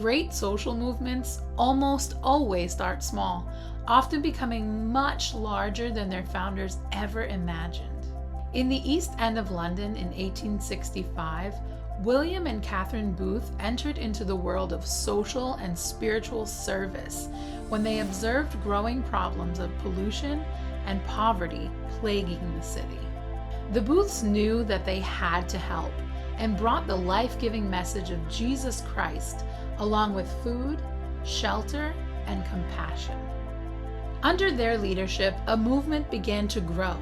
Great social movements almost always start small, often becoming much larger than their founders ever imagined. In the East End of London in 1865, William and Catherine Booth entered into the world of social and spiritual service when they observed growing problems of pollution and poverty plaguing the city. The Booths knew that they had to help and brought the life-giving message of Jesus Christ along with food, shelter, and compassion. Under their leadership, a movement began to grow,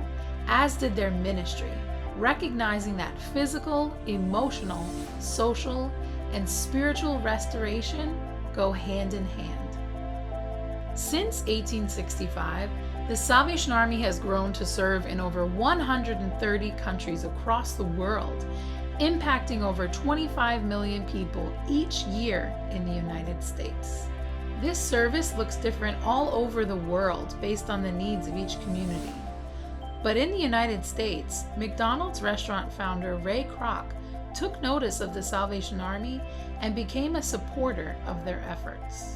as did their ministry, recognizing that physical, emotional, social, and spiritual restoration go hand in hand. Since 1865, the Salvation Army has grown to serve in over 130 countries across the world, impacting over 25 million people each year in the United States. This service looks different all over the world based on the needs of each community. But in the United States, McDonald's restaurant founder Ray Kroc took notice of the Salvation Army and became a supporter of their efforts.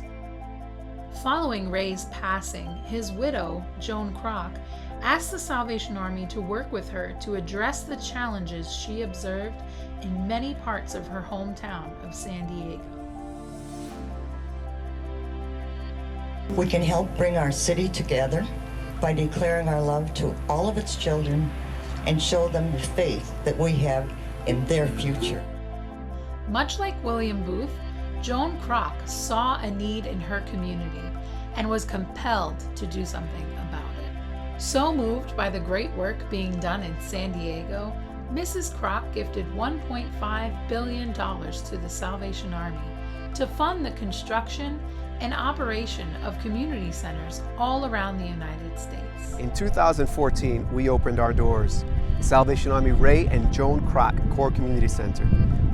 Following Ray's passing, his widow, Joan Kroc, asked the Salvation Army to work with her to address the challenges she observed in many parts of her hometown of San Diego. We can help bring our city together by declaring our love to all of its children and show them the faith that we have in their future. Much like William Booth, Joan Kroc saw a need in her community and was compelled to do something about it. So moved by the great work being done in San Diego, Mrs. Kroc gifted $1.5 billion to the Salvation Army to fund the construction and operation of community centers all around the United States. In 2014, we opened our doors. The Salvation Army Ray and Joan Kroc Core Community Center,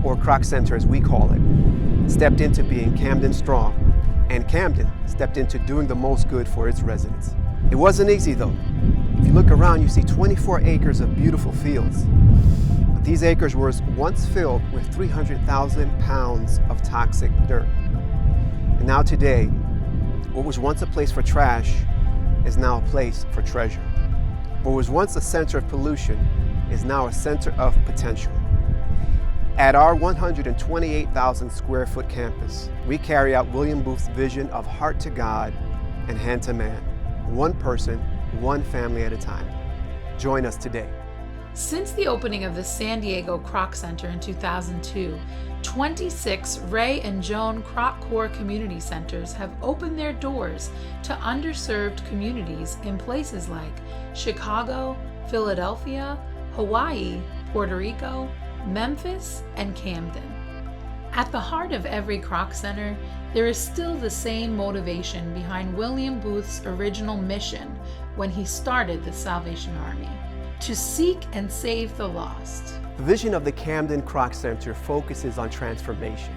or Kroc Center as we call it, stepped into being Camden strong, and Camden stepped into doing the most good for its residents. It wasn't easy though. If you look around, you see 24 acres of beautiful fields. But these acres were once filled with 300,000 pounds of toxic dirt. And now today, what was once a place for trash is now a place for treasure. What was once a center of pollution is now a center of potential. At our 128,000 square foot campus, we carry out William Booth's vision of heart to God and hand to man, one person, one family at a time. Join us today. Since the opening of the San Diego Kroc Center in 2002, 26 Ray and Joan Kroc Core Community Centers have opened their doors to underserved communities in places like Chicago, Philadelphia, Hawaii, Puerto Rico, Memphis, and Camden. At the heart of every Kroc Center, there is still the same motivation behind William Booth's original mission when he started the Salvation Army: to seek and save the lost. The vision of the Camden Kroc Center focuses on transformation.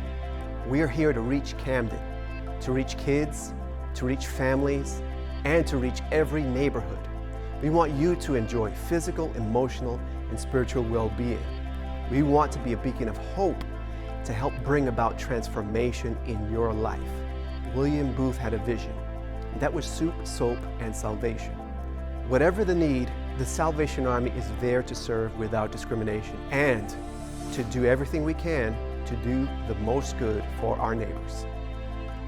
We are here to reach Camden, to reach kids, to reach families, and to reach every neighborhood. We want you to enjoy physical, emotional, and spiritual well-being. We want to be a beacon of hope to help bring about transformation in your life. William Booth had a vision, and that was soup, soap, and salvation. Whatever the need, the Salvation Army is there to serve without discrimination and to do everything we can to do the most good for our neighbors.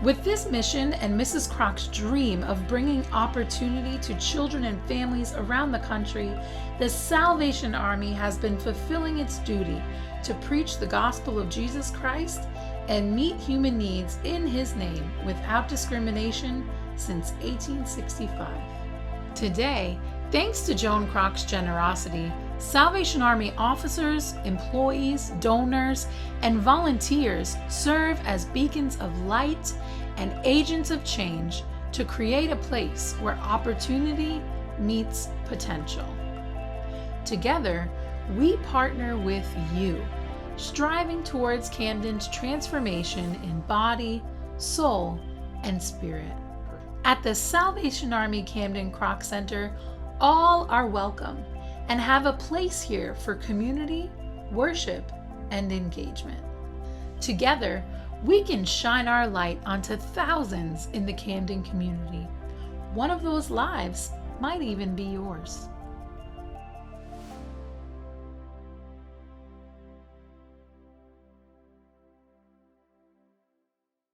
With this mission and Mrs. Kroc's dream of bringing opportunity to children and families around the country, the Salvation Army has been fulfilling its duty to preach the gospel of Jesus Christ and meet human needs in His name without discrimination since 1865. Today, thanks to Joan Kroc's generosity, Salvation Army officers, employees, donors, and volunteers serve as beacons of light and agents of change to create a place where opportunity meets potential. Together, we partner with you, striving towards Camden's transformation in body, soul, and spirit. At the Salvation Army Camden Kroc Center, all are welcome and have a place here for community, worship, and engagement. Together, We can shine our light onto thousands in the Camden community. One of those lives might even be yours.